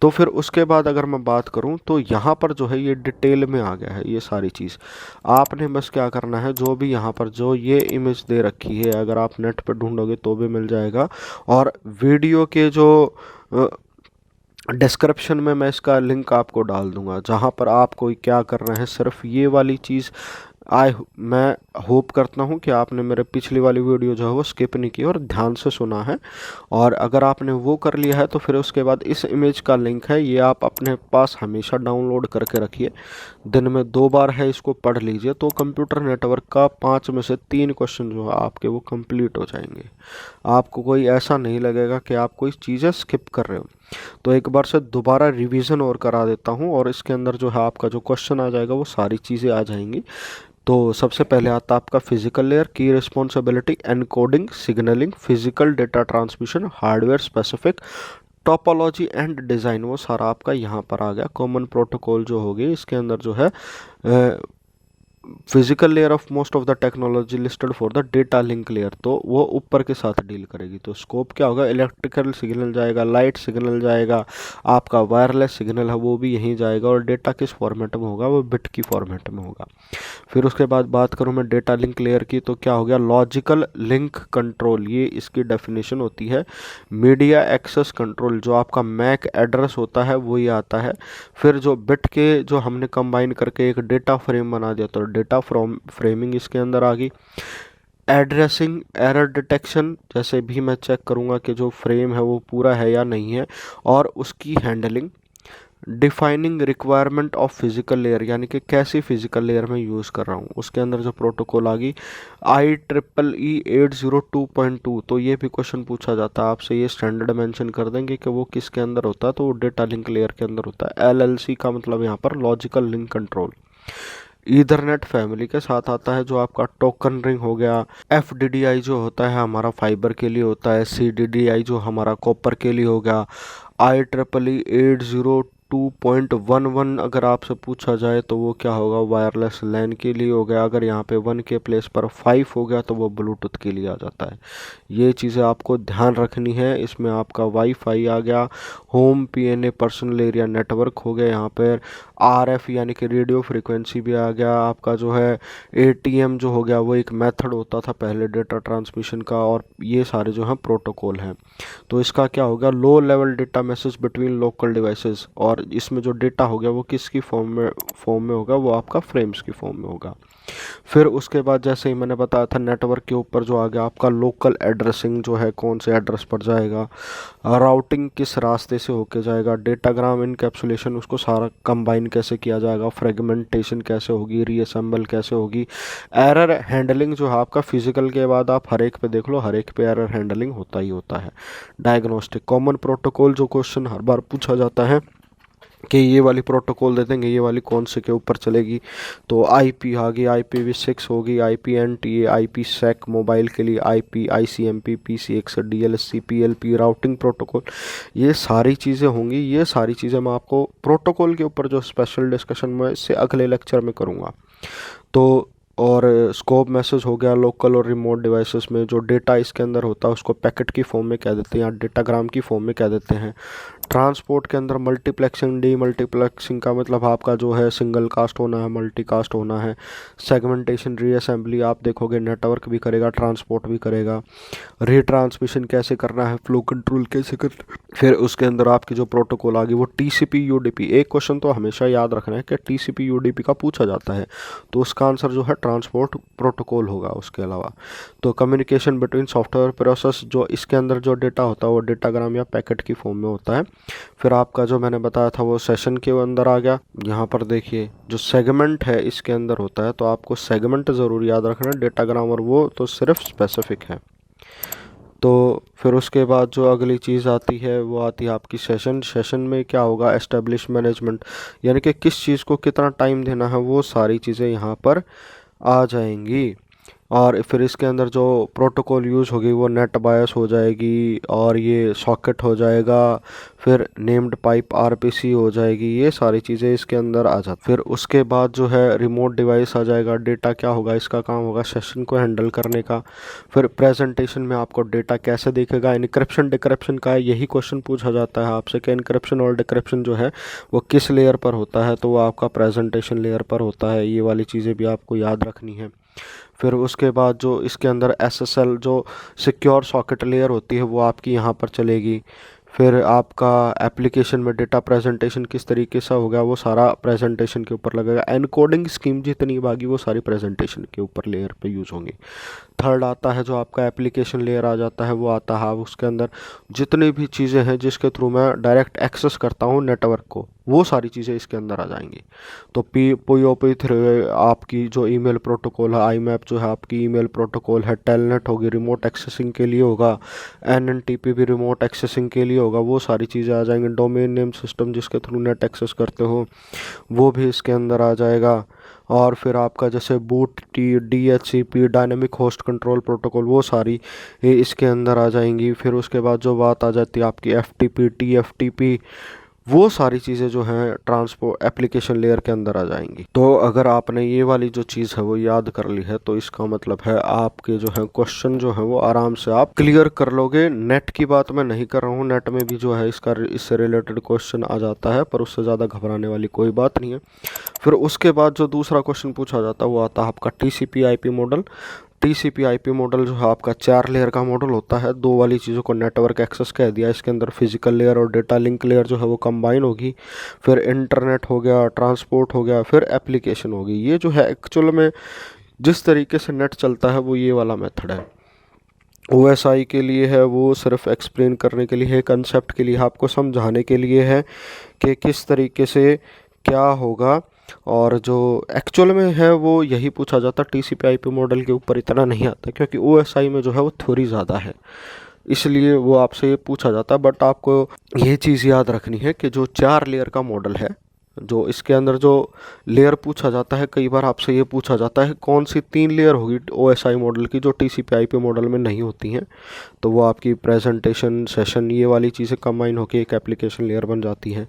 तो फिर उसके बाद अगर मैं बात करूं तो यहाँ पर जो है ये डिटेल में आ गया है ये सारी चीज़। आपने बस क्या करना है, जो भी यहाँ पर जो ये इमेज दे रखी है, अगर आप नेट पर ढूंढोगे तो भी मिल जाएगा, और वीडियो के जो डिस्क्रिप्शन में मैं इसका लिंक आपको डाल दूंगा, जहाँ पर आपको क्या करना है, सिर्फ ये वाली चीज़ मैं होप करता हूँ कि आपने मेरे पिछली वाली वीडियो जो है वो स्किप नहीं की और ध्यान से सुना है। और अगर आपने वो कर लिया है तो फिर उसके बाद इस इमेज का लिंक है, ये आप अपने पास हमेशा डाउनलोड करके रखिए। दिन में 2 बार है, इसको पढ़ लीजिए तो कंप्यूटर नेटवर्क का 5 में से 3 क्वेश्चन जो है आपके वो कंप्लीट हो जाएंगे। आपको कोई ऐसा नहीं लगेगा कि आप कोई चीज़ें स्किप कर रहे हो। तो एक बार से दोबारा रिवीजन और करा देता हूँ, और इसके अंदर जो है आपका जो क्वेश्चन आ जाएगा वो सारी चीज़ें आ जाएंगी। तो सबसे पहले आता है आपका फिजिकल लेयर, की responsibility, encoding, signalling, physical data transmission, hardware specific, topology and design, वो सारा आपका यहाँ पर आ गया। कॉमन प्रोटोकॉल जो होगी इसके अंदर जो है physical layer of most of the technology listed for the data link layer, तो वो ऊपर के साथ डील करेगी। तो स्कोप क्या होगा, इलेक्ट्रिकल सिग्नल जाएगा, लाइट सिग्नल जाएगा, आपका वायरलेस सिग्नल है वो भी यहीं जाएगा, और डेटा किस फॉर्मेट में होगा, वो बिट की फॉर्मेट में होगा। फिर उसके बाद बात करूँ मैं डेटा लिंक लेयर की, तो क्या हो गया, लॉजिकल लिंक कंट्रोल, ये इसकी डेफिनेशन होती है। मीडिया एक्सेस कंट्रोल, जो आपका मैक एड्रेस होता है वो ये आता है। फिर जो बिट के जो हमने कंबाइन करके एक डेटा फ्रेम बना दिया, तो डेटा फ्रेमिंग इसके अंदर आ गई। एड्रेसिंग, एरर डिटेक्शन, जैसे भी मैं चेक करूँगा कि जो फ्रेम है वो पूरा है या नहीं है, और उसकी handling. Defining requirement of physical layer, यानी कि कैसी फिजिकल लेयर में यूज़ कर रहा हूँ, उसके अंदर जो प्रोटोकॉल आ गई। IEEE 802.2, तो ये भी क्वेश्चन पूछा जाता है आपसे, ये स्टैंडर्ड मेंशन कर देंगे कि वो किसके अंदर होता है, तो वो डेटा लिंक लेयर के अंदर होता है। LLC का मतलब यहाँ पर logical link control. Ethernet family के साथ आता है जो आपका टोकन रिंग हो गया। FDDI जो होता है हमारा फाइबर के लिए होता है। CDDI जो हमारा कॉपर के लिए हो गया। IEEE 802.11 अगर आपसे पूछा जाए तो वो क्या होगा, वायरलेस लैन के लिए हो गया। अगर यहाँ पे 1 के प्लेस पर 5 हो गया तो वो ब्लूटूथ के लिए आ जाता है। ये चीज़ें आपको ध्यान रखनी है। इसमें आपका वाईफाई आ गया, home PNA personal area network हो गया, यहाँ पर RF यानी कि रेडियो फ्रिक्वेंसी भी आ गया। आपका जो है ATM जो हो गया वो एक मेथड होता था पहले डेटा ट्रांसमिशन का, और ये सारे जो हैं प्रोटोकॉल हैं। तो इसका क्या होगा, low level data message between local devices, और इसमें जो डेटा हो गया वो किसकी फॉर्म में होगा, वो आपका फ्रेम्स की फॉर्म में होगा। फिर उसके बाद जैसे ही मैंने बताया था नेटवर्क के ऊपर जो आ गया आपका लोकल एड्रेसिंग, जो है कौन से एड्रेस पर जाएगा, राउटिंग किस रास्ते से होके जाएगा, डेटाग्राम इनकैप्सुलेशन उसको सारा कंबाइन कैसे किया जाएगा, फ्रेगमेंटेशन कैसे होगी, रीअसेंबल कैसे होगी, एरर हैंडलिंग जो है आपका फिजिकल के बाद आप हर एक पे देख लो, हर एक पे एरर हैंडलिंग होता ही होता है। डायग्नोस्टिक, कॉमन प्रोटोकॉल जो क्वेश्चन हर बार पूछा जाता है कि ये वाली प्रोटोकॉल दे देंगे, ये वाली कौन से के ऊपर चलेगी, तो IP आ गई, IPv6 होगी, IPNTA, IPsec मोबाइल के लिए, IP, ICMP, PCX, DLSC, PLP, routing protocol, ये सारी चीज़ें होंगी। ये सारी चीज़ें मैं आपको प्रोटोकॉल के ऊपर जो स्पेशल डिस्कशन मैं इससे अगले लेक्चर में करूँगा। तो और स्कोप मैसेज हो गया, लोकल और रिमोट डिवाइसेस में जो डेटा इसके अंदर होता है उसको पैकेट की फॉर्म में कह देते हैं या डेटाग्राम की फॉर्म में कह देते हैं। ट्रांसपोर्ट के अंदर मल्टीप्लेक्सिंग, डी मल्टीप्लेक्सिंग का मतलब आपका जो है सिंगल कास्ट होना है, मल्टी कास्ट होना है। सेगमेंटेशन, रीअसेंबली आप देखोगे नेटवर्क भी करेगा, ट्रांसपोर्ट भी करेगा। रीट्रांसमिशन कैसे करना है, फ्लो कंट्रोल कैसे करना। फिर उसके अंदर आपकी जो प्रोटोकॉल आ गई वो TCP UDP। एक क्वेश्चन तो हमेशा याद रखना है कि TCP UDP का पूछा जाता है, तो उसका आंसर जो है ट्रांसपोर्ट प्रोटोकॉल होगा। उसके अलावा तो कम्युनिकेशन बिटवीन सॉफ्टवेयर प्रोसेस, जो इसके अंदर जो डेटा होता है वो डेटाग्राम या पैकेट की फॉर्म में होता है। फिर आपका जो मैंने बताया था वो सेशन के अंदर आ गया। यहाँ पर देखिए जो सेगमेंट है इसके अंदर होता है, तो आपको सेगमेंट ज़रूर याद रखना है। डेटाग्राम और वो तो सिर्फ स्पेसिफिक है। तो फिर उसके बाद जो अगली चीज़ आती है वो आती है आपकी सेशन में क्या होगा, एस्टेब्लिश मैनेजमेंट, यानी कि किस चीज़ को कितना टाइम देना है, वो सारी चीज़ें यहाँ पर आ जाएंगी। और फिर इसके अंदर जो प्रोटोकॉल यूज़ होगी वो नेट बायस हो जाएगी और ये सॉकेट हो जाएगा, फिर नेम्ड पाइप आरपीसी हो जाएगी, ये सारी चीज़ें इसके अंदर आ जाती। फिर उसके बाद जो है रिमोट डिवाइस आ जाएगा। डेटा क्या होगा, इसका काम होगा सेशन को हैंडल करने का। फिर प्रेजेंटेशन में आपको डेटा कैसे दिखेगा, इनक्रिप्शन डिक्रिप्शन का है, यही क्वेश्चन पूछा जाता है आपसे कि इनक्रिप्शन और डिक्रिप्शन जो है वो किस लेयर पर होता है, तो वो आपका प्रेजेंटेशन लेयर पर होता है। ये वाली चीज़ें भी आपको याद रखनी है। फिर उसके बाद जो इसके अंदर एसएसएल जो सिक्योर सॉकेट लेयर होती है वो आपकी यहाँ पर चलेगी। फिर आपका एप्लीकेशन में डेटा प्रेजेंटेशन किस तरीके से होगा वो सारा प्रेजेंटेशन के ऊपर लगेगा। एनकोडिंग स्कीम जितनी बाकी वो सारी प्रेजेंटेशन के ऊपर लेयर पे यूज़ होंगी। थर्ड आता है जो आपका एप्लीकेशन लेयर आ जाता है, वो आता है उसके अंदर जितनी भी चीज़ें हैं जिसके थ्रू मैं डायरेक्ट एक्सेस करता हूँ नेटवर्क को, वो सारी चीज़ें इसके अंदर आ जाएंगी। तो POP3 आपकी जो ईमेल प्रोटोकॉल है, IMAP जो है आपकी ईमेल प्रोटोकॉल है, टेलनेट होगी रिमोट एक्सेसिंग के लिए होगा, NNTP भी रिमोट एक्सेसिंग के लिए होगा, वो सारी चीज़ें आ जाएंगी। डोमेन नेम सिस्टम जिसके थ्रू नेट एक्सेस करते हो वो भी इसके अंदर आ जाएगा। और फिर आपका जैसे boot DHCP dynamic host control protocol, वो सारी इसके अंदर आ जाएंगी। फिर उसके बाद जो बात आ जाती है आपकी FTP TFTP, वो सारी चीज़ें जो हैं ट्रांसपोर्ट एप्लीकेशन लेयर के अंदर आ जाएंगी। तो अगर आपने ये वाली जो चीज़ है वो याद कर ली है तो इसका मतलब है आपके जो है क्वेश्चन जो है वो आराम से आप क्लियर कर लोगे। नेट की बात मैं नहीं कर रहा हूँ, नेट में भी जो है इससे रिलेटेड क्वेश्चन आ जाता है, पर उससे ज़्यादा घबराने वाली कोई बात नहीं है। फिर उसके बाद जो दूसरा क्वेश्चन पूछा जाता है वो आता है आपका TCP/IP मॉडल। TCP/IP मॉडल जो है आपका 4 लेयर का मॉडल होता है। दो वाली चीज़ों को नेटवर्क एक्सेस कह दिया, इसके अंदर फिजिकल लेयर और डेटा लिंक लेयर जो है वो कंबाइन होगी। फिर इंटरनेट हो गया, ट्रांसपोर्ट हो गया, फिर एप्लीकेशन होगी। ये जो है एक्चुअल में जिस तरीके से नेट चलता है वो ये वाला मेथड है। OSI के लिए है वो सिर्फ एक्सप्लेन करने के लिए है, कंसेप्ट के लिए, आपको समझाने के लिए है कि किस तरीके से क्या होगा। और जो एक्चुअल में है वो यही पूछा जाता है। TCP/IP मॉडल के ऊपर इतना नहीं आता क्योंकि OSI में जो है वो थ्योरी ज़्यादा है, इसलिए वो आपसे ये पूछा जाता है। बट आपको ये चीज़ याद रखनी है कि जो 4 लेयर का मॉडल है, जो इसके अंदर जो लेयर पूछा जाता है, कई बार आपसे ये पूछा जाता है कौन सी 3 लेयर होगी OSI मॉडल की जो TCP/IP मॉडल में नहीं होती हैं, तो वो आपकी प्रेजेंटेशन सेशन ये वाली चीज़ें कंबाइन होकर एक एप्लीकेशन लेयर बन जाती हैं।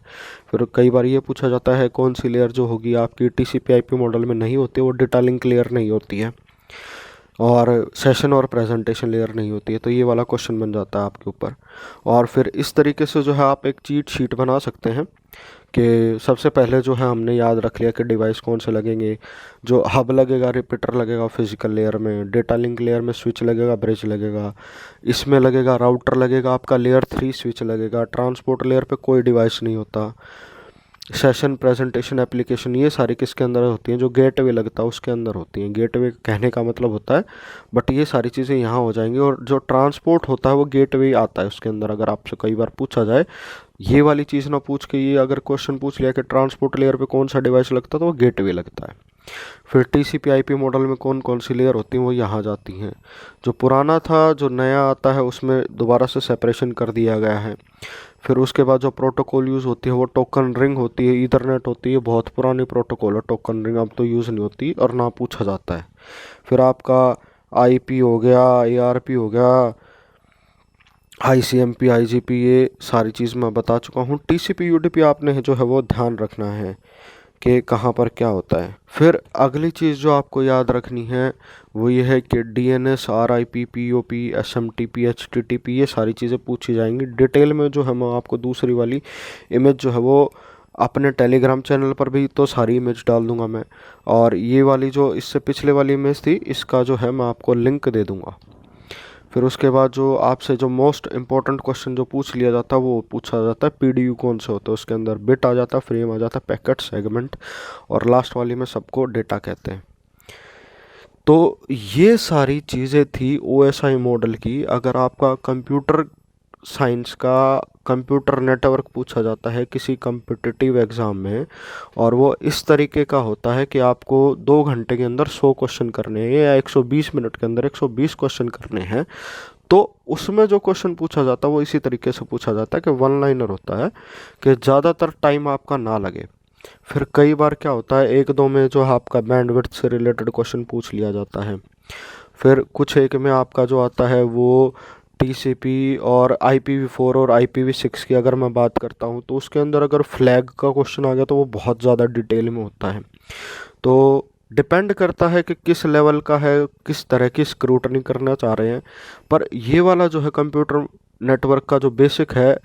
फिर कई बार ये पूछा जाता है कौन सी लेयर जो होगी आपकी TCP/IP मॉडल में नहीं होती, वो डेटा लिंक लेयर नहीं होती है और सेशन और प्रेजेंटेशन लेयर नहीं होती है, तो ये वाला क्वेश्चन बन जाता है आपके ऊपर। और फिर इस तरीके से जो है आप एक चीट शीट बना सकते हैं कि सबसे पहले जो है हमने याद रख लिया कि डिवाइस कौन से लगेंगे। जो हब लगेगा, रिपीटर लगेगा फिजिकल लेयर में, डेटा लिंक लेयर में स्विच लगेगा, ब्रिज लगेगा, इसमें लगेगा राउटर लगेगा, आपका लेयर 3 स्विच लगेगा, ट्रांसपोर्ट लेयर पे कोई डिवाइस नहीं होता, सेशन प्रेजेंटेशन एप्लीकेशन ये सारी किसके अंदर होती हैं, जो गेटवे लगता है उसके अंदर होती हैं। गेटवे कहने का मतलब होता है, बट ये सारी चीज़ें यहाँ हो जाएंगी। और जो ट्रांसपोर्ट होता है वो गेटवे आता है उसके अंदर। अगर आपसे कई बार पूछा जाए ये वाली चीज़ ना पूछ के ये अगर क्वेश्चन पूछ लिया कि ट्रांसपोर्ट लेयर पे कौन सा डिवाइस लगता है, तो वो गेटवे लगता है। फिर TCP/IP मॉडल में कौन कौन सी लेयर होती हैं वो यहाँ जाती हैं। जो पुराना था जो नया आता है उसमें दोबारा से सेपरेशन कर दिया गया है। फिर उसके बाद जो प्रोटोकॉल यूज़ होती है वो टोकन रिंग होती है, ईथरनेट होती है, बहुत पुरानी प्रोटोकॉल है टोकन रिंग, अब तो यूज़ नहीं होती और ना पूछा जाता है। फिर आपका IP हो गया, ARP हो गया, ICMP IGP, ये सारी चीज़ मैं बता चुका हूँ। TCP UDP आपने जो है वो ध्यान रखना है कि कहाँ पर क्या होता है। फिर अगली चीज़ जो आपको याद रखनी है वो ये है कि DNS RIP POP SMTP HTTP ये सारी चीज़ें पूछी जाएंगी डिटेल में। जो है मैं आपको दूसरी वाली इमेज जो है वो अपने टेलीग्राम चैनल पर भी तो सारी इमेज डाल दूंगा मैं, और ये वाली जो इससे पिछले वाली इमेज थी इसका जो है मैं आपको लिंक दे दूंगा। फिर उसके बाद जो आपसे जो मोस्ट इम्पॉर्टेंट क्वेश्चन जो पूछ लिया जाता है वो पूछा जाता है PDU कौन से होते हैं। उसके अंदर बिट आ जाता है, फ्रेम आ जाता है, पैकेट, सेगमेंट, और लास्ट वाली में सबको डेटा कहते हैं। तो ये सारी चीज़ें थी OSI मॉडल की। अगर आपका कंप्यूटर साइंस का कंप्यूटर नेटवर्क पूछा जाता है किसी कम्पिटिटिव एग्ज़ाम में, और वो इस तरीके का होता है कि आपको 2 घंटे के अंदर 100 क्वेश्चन करने हैं या 120 मिनट के अंदर 120 क्वेश्चन करने हैं, तो उसमें जो क्वेश्चन पूछा जाता है वो इसी तरीके से पूछा जाता है कि वन लाइनर होता है कि ज़्यादातर टाइम आपका ना लगे। फिर कई बार क्या होता है 1-2 में जो है आपका बैंडविड्थ से रिलेटेड क्वेश्चन पूछ लिया जाता है। फिर कुछ एक में आपका जो आता है वो टीसीपी और IPv4 और IPv6 की अगर मैं बात करता हूँ तो उसके अंदर अगर फ्लैग का क्वेश्चन आ गया तो वो बहुत ज़्यादा डिटेल में होता है। तो डिपेंड करता है कि किस लेवल का है, किस तरह की स्क्रूटनी करना चाह रहे हैं। पर ये वाला जो है कंप्यूटर नेटवर्क का जो बेसिक है,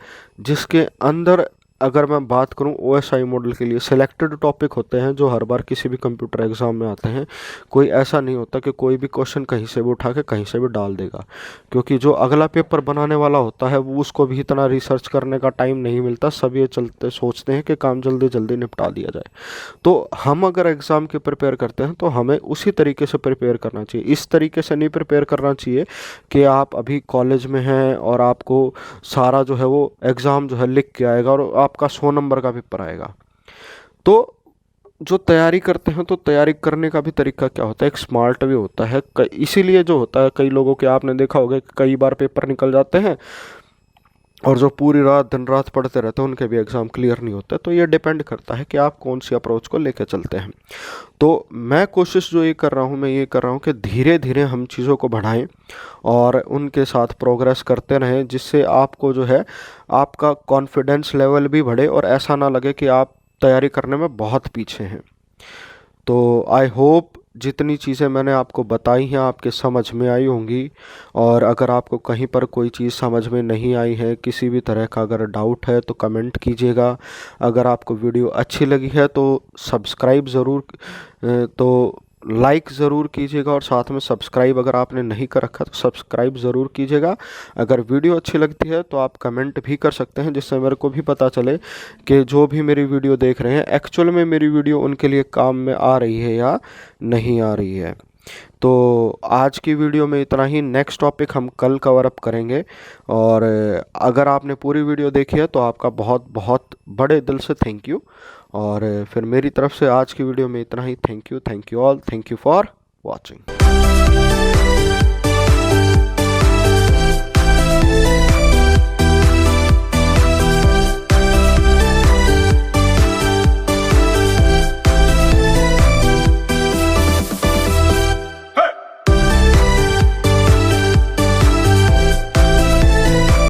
जिसके अंदर अगर मैं बात करूं OSI मॉडल के लिए सिलेक्टेड टॉपिक होते हैं जो हर बार किसी भी कंप्यूटर एग्ज़ाम में आते हैं। कोई ऐसा नहीं होता कि कोई भी क्वेश्चन कहीं से भी उठा के कहीं से भी डाल देगा, क्योंकि जो अगला पेपर बनाने वाला होता है वो उसको भी इतना रिसर्च करने का टाइम नहीं मिलता। सब ये चलते सोचते हैं कि काम जल्दी जल्दी निपटा दिया जाए। तो हम अगर एग्ज़ाम के प्रिपेयर करते हैं तो हमें उसी तरीके से प्रिपेयर करना चाहिए। इस तरीके से नहीं प्रिपेयर करना चाहिए कि आप अभी कॉलेज में हैं और आपको सारा जो है वो एग्ज़ाम जो है लिख के आएगा और आपका 100 नंबर का पेपर आएगा। तो जो तैयारी करते हैं तो तैयारी करने का भी तरीका क्या होता है, एक स्मार्ट वे होता है। इसीलिए जो होता है कई लोगों के आपने देखा होगा कि कई बार पेपर निकल जाते हैं और जो पूरी रात दिन रात पढ़ते रहते हैं उनके भी एग्ज़ाम क्लियर नहीं होते। तो ये डिपेंड करता है कि आप कौन सी अप्रोच को लेकर चलते हैं। तो मैं कोशिश जो ये कर रहा हूँ, मैं ये कर रहा हूँ कि धीरे धीरे हम चीज़ों को बढ़ाएं और उनके साथ प्रोग्रेस करते रहें, जिससे आपको जो है आपका कॉन्फिडेंस लेवल भी बढ़े और ऐसा ना लगे कि आप तैयारी करने में बहुत पीछे हैं। तो आई होप जितनी चीज़ें मैंने आपको बताई हैं आपके समझ में आई होंगी। और अगर आपको कहीं पर कोई चीज़ समझ में नहीं आई है, किसी भी तरह का अगर डाउट है तो कमेंट कीजिएगा। अगर आपको वीडियो अच्छी लगी है तो सब्सक्राइब ज़रूर तो लाइक ज़रूर कीजिएगा और साथ में सब्सक्राइब अगर आपने नहीं कर रखा तो सब्सक्राइब ज़रूर कीजिएगा। अगर वीडियो अच्छी लगती है तो आप कमेंट भी कर सकते हैं, जिससे मेरे को भी पता चले कि जो भी मेरी वीडियो देख रहे हैं एक्चुअल में मेरी वीडियो उनके लिए काम में आ रही है या नहीं आ रही है। तो आज की वीडियो में इतना ही। नेक्स्ट टॉपिक हम कल कवर अप करेंगे। और अगर आपने पूरी वीडियो देखी है तो आपका बहुत बहुत बड़े दिल से थैंक यू। और फिर मेरी तरफ से आज की वीडियो में इतना ही। Thank you all, thank you for watching.